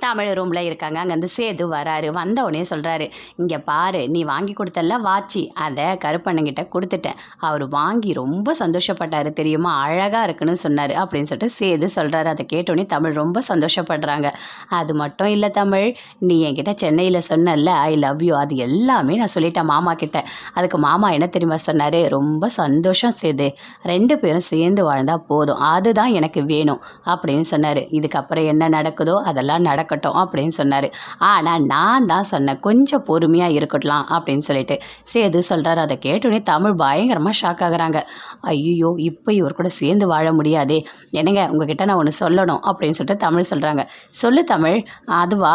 தமிழ் ரூமில் இருக்காங்க. அங்கேருந்து சேது வராரு. வந்த உடனே சொல்கிறாரு, இங்கே பாரு, நீ வாங்கி கொடுத்தல வாட்சி, அதை கருப்பண்ணங்கிட்ட கொடுத்துட்டேன். அவர் வாங்கி ரொம்ப சந்தோஷப்பட்டார் தெரியுமா, அழகாக இருக்குன்னு சொன்னார் அப்படின்னு சொல்லிட்டு சேது சொல்கிறாரு. அதை கேட்டோடனே தமிழ் ரொம்ப சந்தோஷப்படுறாங்க. அது மட்டும் இல்லை தமிழ், நீ என்கிட்ட சென்னையில் சொன்னல ஐ லவ் யூ, அது எல்லாமே நான் சொல்லிட்டேன் மாமா கிட்ட. அதுக்கு மாமா என்ன தெரியுமா சொன்னார், ரொம்ப சந்தோஷம் சேது, 2 பேரும் சேர்ந்து வாழ்ந்தால் போதும், அதுதான் எனக்கு வேணும் அப்படின்னு சொன்னார். இதுக்கப்புறம் என்ன நடக்குதோ அதெல்லாம் நடக்கட்டும் அப்படின்னு சொன்னார். ஆனால் நான் தான் சொன்னேன் கொஞ்சம் பொறுமையாக இருக்கட்லாம் அப்படின்னு சொல்லிட்டு சேது சொல்கிறார். அதை கேட்டோடனே தமிழ் பயங்கரமாக ஷாக் ஆகுறாங்க. ஐயோ, இப்போ இவர் கூட சேர்ந்து வாழ முடியாதே, என்னங்க உங்ககிட்ட நான் ஒன்று சொல்லணும் அப்படின்னு சொல்லிட்டு தமிழ் சொல்கிறாங்க. சொல்லு தமிழ். அதுவா,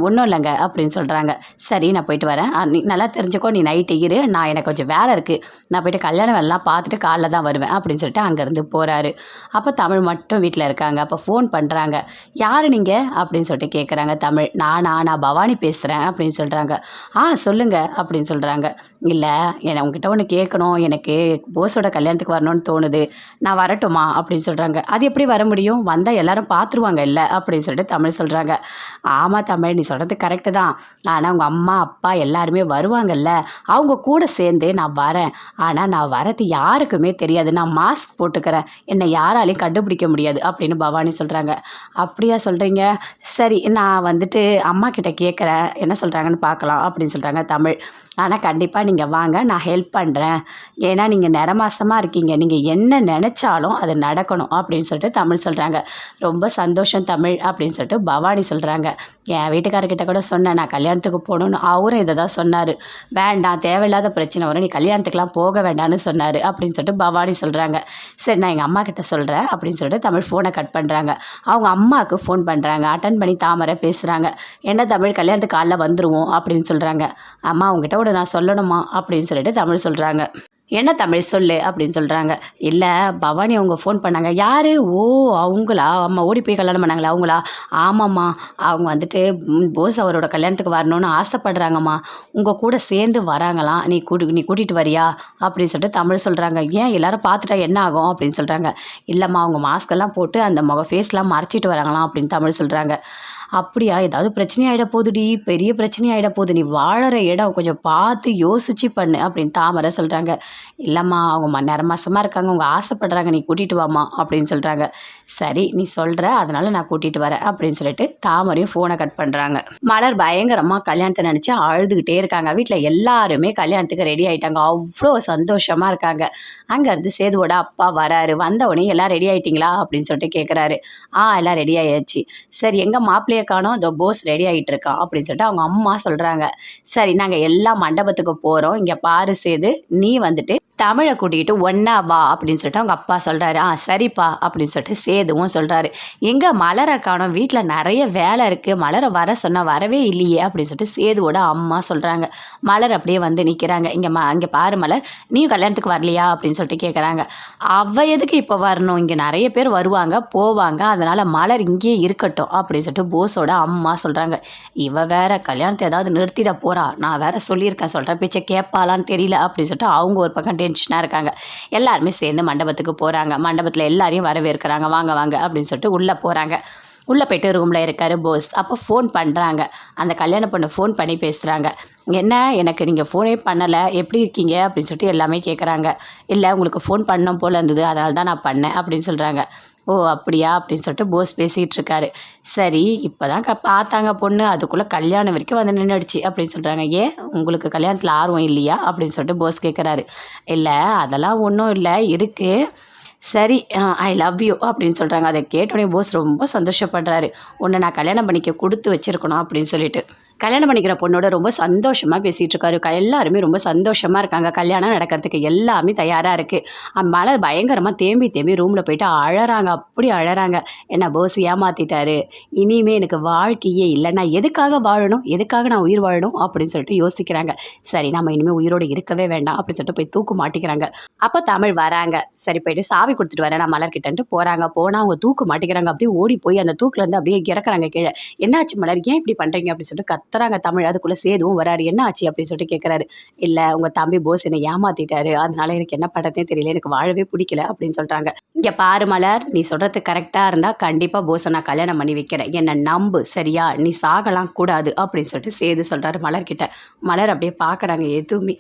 ஒன்றும் இல்லைங்க அப்படின்னு சொல்கிறாங்க. சரி, நான் போயிட்டு வரேன், நீ நல்லா தெரிஞ்சுக்கோ, நீ நைட்டு இரு, நான் எனக்கு கொஞ்சம் வேலை இருக்குது, நான் போயிட்டு கல்யாணம் வேலைலாம் பார்த்துட்டு காலைல தான் வருவேன் அப்படின்னு சொல்லிட்டு அங்கேருந்து போகிறாரு. அப்போ தமிழ் மட்டும் வீட்டில் இருக்காங்க. அப்போ ஃபோன் பண்ணுறாங்க. யார் நீங்கள் அப்படின்னு சொல்லிட்டு கேட்குறாங்க. தமிழ், நான் பவானி பேசுகிறேன் அப்படின்னு சொல்கிறாங்க. சொல்லுங்கள் அப்படின்னு சொல்கிறாங்க. இல்லை, உங்ககிட்ட ஒன்று கேட்கணும், எனக்கு போஸோட கல்யாணத்துக்கு வரணும்னு தோணுது, நான் வரட்டுமா அப்படின்னு சொல்கிறாங்க. அது எப்படி வர முடியும், வந்தால் எல்லாரும் பார்த்துருவாங்க இல்லை அப்படின்னு சொல்லிட்டு தமிழ் சொல்கிறாங்க. ஆமாம் தமிழ், நீ சொல்கிறது கரெக்டு தான், ஆனால் உங்கள் அம்மா அப்பா எல்லாருமே வருவாங்கல்ல, அவங்க கூட சேர்ந்து நான் வரேன். ஆனால் நான் வரது யாருக்குமே தெரியாது, நான் மாஸ்க் போட்டுக்கிறேன், என்னை யாராலையும் கண்டுபிடிக்க முடியாது அப்படின்னு பவானி சொல்கிறாங்க. அப்படியா சொல்கிறீங்க, சரி நான் வந்துட்டு அம்மா கிட்ட கேட்குறேன், என்ன சொல்கிறாங்கன்னு பார்க்கலாம் அப்படின்னு சொல்கிறாங்க தமிழ். ஆனால் கண்டிப்பாக நீங்கள் வாங்க, நான் ஹெல்ப் பண்ணுறேன், ஏன்னா நீங்கள் நிறமாசமாக இருக்கீங்க, நீங்கள் என்ன நினச்சாலும் அது நடக்கணும் அப்படின்னு சொல்லிட்டு தமிழ் சொல்கிறாங்க. ரொம்ப சந்தோஷம் தமிழ் அப்படின்னு சொல்லிட்டு பவானி சொல்கிறாங்க. என் வீட்டுக்காரர்கிட்ட கூட சொன்னேன் நான் கல்யாணத்துக்கு போகணுன்னு, அவரும் இதை தான் சொன்னார், வேண்டாம் தேவையில்லாத பிரச்சனை வரும், நீ கல்யாணத்துக்குலாம் போக வேண்டாம்னு சொன்னார் அப்படின்னு சொல்லிட்டு பவானி சொல்கிறாங்க. சரி, நான் எங்கள் அம்மா கிட்ட சொல்கிறேன் அப்படின்னு சொல்லிட்டு தமிழ் ஃபோனை கட் பண்ணுறாங்க. அவங்க அம்மாவுக்கு ஃபோன் பண்ணுறாங்க. அட்டன் பண்ணி தாமரை பேசுகிறாங்க. என்ன தமிழ், கல்யாணத்துக்கு காலைல வந்துடுவோம் அப்படின்னு சொல்கிறாங்க. அம்மா உங்ககிட்ட கூட நான் சொல்லணுமா அப்படின்னு சொல்லிட்டு தமிழ் சொல்கிறாங்க. என்ன தமிழ் சொல்லு அப்படின்னு சொல்கிறாங்க. இல்லை, பவானி அவங்க ஃபோன் பண்ணாங்க. யார்? ஓ அவங்களா, அம்மா ஓடி போய் கல்யாணம் பண்ணாங்களா அவங்களா? ஆமாம்மா, அவங்க வந்துட்டு போஸ் அவரோட கல்யாணத்துக்கு வரணும்னு ஆசைப்படுறாங்கம்மா, உங்கள் கூட சேர்ந்து வராங்களாம், நீ கூட்டிகிட்டு வரியா அப்படின்னு சொல்லிட்டு தமிழ் சொல்கிறாங்க. ஏன் எல்லாரும் பார்த்துட்டா என்ன ஆகும் அப்படின்னு சொல்கிறாங்க. இல்லைம்மா, அவங்க மாஸ்கெல்லாம் போட்டு அந்த ஃபேஸ்லாம் மறைச்சிட்டு வராங்களாம் அப்படின்னு தமிழ் சொல்கிறாங்க. அப்படியா, ஏதாவது பிரச்சனை ஆகிட போகுதுடி, பெரிய பிரச்சனை ஆகிட போகுது, நீ வாழற இடம் கொஞ்சம் பார்த்து யோசிச்சு பண்ணு அப்படின்னு தாமரை சொல்கிறாங்க. இல்லைம்மா, அவங்க நிறமாசமாக இருக்காங்க, அவங்க ஆசைப்படுறாங்க, நீ கூட்டிகிட்டு வாம்மா அப்படின்னு சொல்கிறாங்க. சரி, நீ சொல்கிற, அதனால் நான் கூட்டிகிட்டு வரேன் அப்படின்னு சொல்லிட்டு தாமரையும் ஃபோனை கட் பண்ணுறாங்க. மலர் பயங்கரமாக கல்யாணத்தை நினச்சி அழுதுகிட்டே இருக்காங்க. வீட்டில் எல்லாருமே கல்யாணத்துக்கு ரெடி ஆகிட்டாங்க, அவ்வளோ சந்தோஷமாக இருக்காங்க. அங்கேருந்து சேதுவோட அப்பா வராரு. வந்தவொடனே எல்லாம் ரெடி ஆகிட்டிங்களா அப்படின்னு சொல்லிட்டு கேட்குறாரு. எல்லாம் ரெடி ஆகியாச்சு. சரி, எங்கள் மாப்பிள்ளையை காணோம், இந்த போஸ் ரெடி ஆகிட்டு இருக்கான் அப்படின்னு சொல்லிட்டு அவங்க அம்மா சொல்கிறாங்க. சரி, நாங்கள் எல்லா மண்டபத்துக்கு போகிறோம், இங்கே பாரு சேது, நீ வந்துட்டு தமிழை கூட்டிகிட்டு ஒன்றா வா அப்படின்னு சொல்லிட்டு அவங்க அப்பா சொல்கிறாரு. சரிப்பா அப்படின்னு சொல்லிட்டு சேதுவும் சொல்கிறாரு. எங்கே மலரை காணோம், வீட்டில் நிறைய வேலை இருக்குது, மலரை வர சொன்னால் வரவே இல்லையே அப்படின்னு சொல்லிட்டு சேதுவோட அம்மா சொல்கிறாங்க. மலர் அப்படியே வந்து நிற்கிறாங்க. இங்கே பாரு மலர், நீயும் கல்யாணத்துக்கு வரலையா அப்படின்னு சொல்லிட்டு கேட்குறாங்க. அவள் எதுக்கு இப்போ வரணும், இங்கே நிறைய பேர் வருவாங்க போவாங்க, அதனால் மலர் இங்கேயே இருக்கட்டும் அப்படின்னு சொல்லிட்டு போஸோட அம்மா சொல்கிறாங்க. இவ வேற கல்யாணத்தை ஏதாவது நிறுத்திட போகிறா, நான் வேற சொல்லியிருக்கேன், சொல்கிற பேச்சை கேட்பாளான்னு தெரியல அப்படின்னு சொல்லிட்டு அவங்க ஒரு பக்கம் டென்ஷனாக இருக்காங்க. எல்லாருமே சேர்ந்து மண்டபத்துக்கு போகிறாங்க. மண்டபத்தில் எல்லாரையும் வரவேற்கிறாங்க. வாங்க வாங்க அப்படின்னு சொல்லிட்டு உள்ளே போகிறாங்க. உள்ளே போய்ட்டு ரூமில் இருக்கார் போஸ். அப்போ ஃபோன் பண்ணுறாங்க. அந்த கல்யாண பொண்ணு ஃபோன் பண்ணி பேசுகிறாங்க. என்ன, எனக்கு நீங்கள் ஃபோனே பண்ணலை, எப்படி இருக்கீங்க அப்படின்னு சொல்லிட்டு எல்லாமே கேட்குறாங்க. இல்லை, உங்களுக்கு ஃபோன் பண்ணோம் போல் இருந்தது, அதனால தான் நான் பண்ணேன் அப்படின்னு சொல்கிறாங்க. ஓ அப்படியா அப்படின்னு சொல்லிட்டு போஸ் பேசிகிட்டு இருக்காரு. சரி, இப்போ தான் பார்த்தாங்க பொண்ணு, அதுக்குள்ளே கல்யாணம் வரைக்கும் வந்து நின்றுடுச்சு அப்படின்னு சொல்கிறாங்க. ஏன், உங்களுக்கு கல்யாணத்தில் ஆர்வம் இல்லையா அப்படின்னு சொல்லிட்டு போஸ் கேட்குறாரு. இல்லை, அதெல்லாம் ஒன்றும் இல்லை, இருக்குது. சரி, ஐ லவ் யூ அப்படின்னு சொல்கிறாங்க. அதை கேட்டோடனே போஸ் ரொம்ப சந்தோஷப்படுறாரு. உன்னை நான் கல்யாணம் பண்ணிக்க கொடுத்து வச்சுருக்கணும் அப்படின்னு சொல்லிட்டு கல்யாணம் பண்ணிக்கிற பொண்ணோட ரொம்ப சந்தோஷமாக பேசிகிட்டு இருக்காரு. எல்லாருமே ரொம்ப சந்தோஷமாக இருக்காங்க. கல்யாணம் நடக்கிறதுக்கு எல்லாமே தயாராக இருக்குது. மலர் பயங்கரமாக தேம்பி ரூமில் போயிட்டு அழறாங்க. அப்படி அழறாங்க. என்ன போஸ் ஏமாற்றிட்டாரு, இனிமே எனக்கு வாழ்க்கையே இல்லை, நான் எதுக்காக வாழணும், எதுக்காக நான் உயிர் வாழணும் அப்படின்னு சொல்லிட்டு யோசிக்கிறாங்க. சரி, நம்ம இனிமேல் உயிரோடு இருக்கவே வேண்டாம் அப்படின்னு சொல்லிட்டு போய் தூக்கு மாட்டிக்கிறாங்க. அப்போ தமிழ் வராங்க. சரி, போயிட்டு சாவி கொடுத்துட்டு வரேன் நான் மலர்கிட்டன்ட்டு போகிறாங்க. போனால் அவங்க தூக்கு மாட்டிக்கிறாங்க. அப்படியே ஓடி போய் அந்த தூக்கில் இருந்து அப்படியே இறக்குறாங்க கீழே. என்னாச்சு மலர், ஏன் இப்படி பண்ணுறீங்க அப்படின்னு சொல்லிட்டு கத்துறாங்க தமிழ். அதுக்குள்ளே சேதுவும் வராரு. என்ன ஆச்சு அப்படின்னு சொல்லிட்டு கேட்குறாரு. இல்லை உங்கள் தம்பி போஸ் என்னை ஏமாத்திட்டாரு, அதனால எனக்கு என்ன பண்ணுறதே தெரியல, எனக்கு வாழவே பிடிக்கல அப்படின்னு சொல்கிறாங்க. இங்கே பாரு மலர், நீ சொல்கிறது கரெக்டாக இருந்தால் கண்டிப்பாக போஸை நான் கல்யாணம் பண்ணி வைக்கிறேன், என்னை நம்பு சரியா, நீ சாகலாம் கூடாது அப்படின்னு சொல்லிட்டு சேது சொல்கிறாரு மலர்கிட்ட. மலர் அப்படியே பார்க்குறாங்க எதுவுமே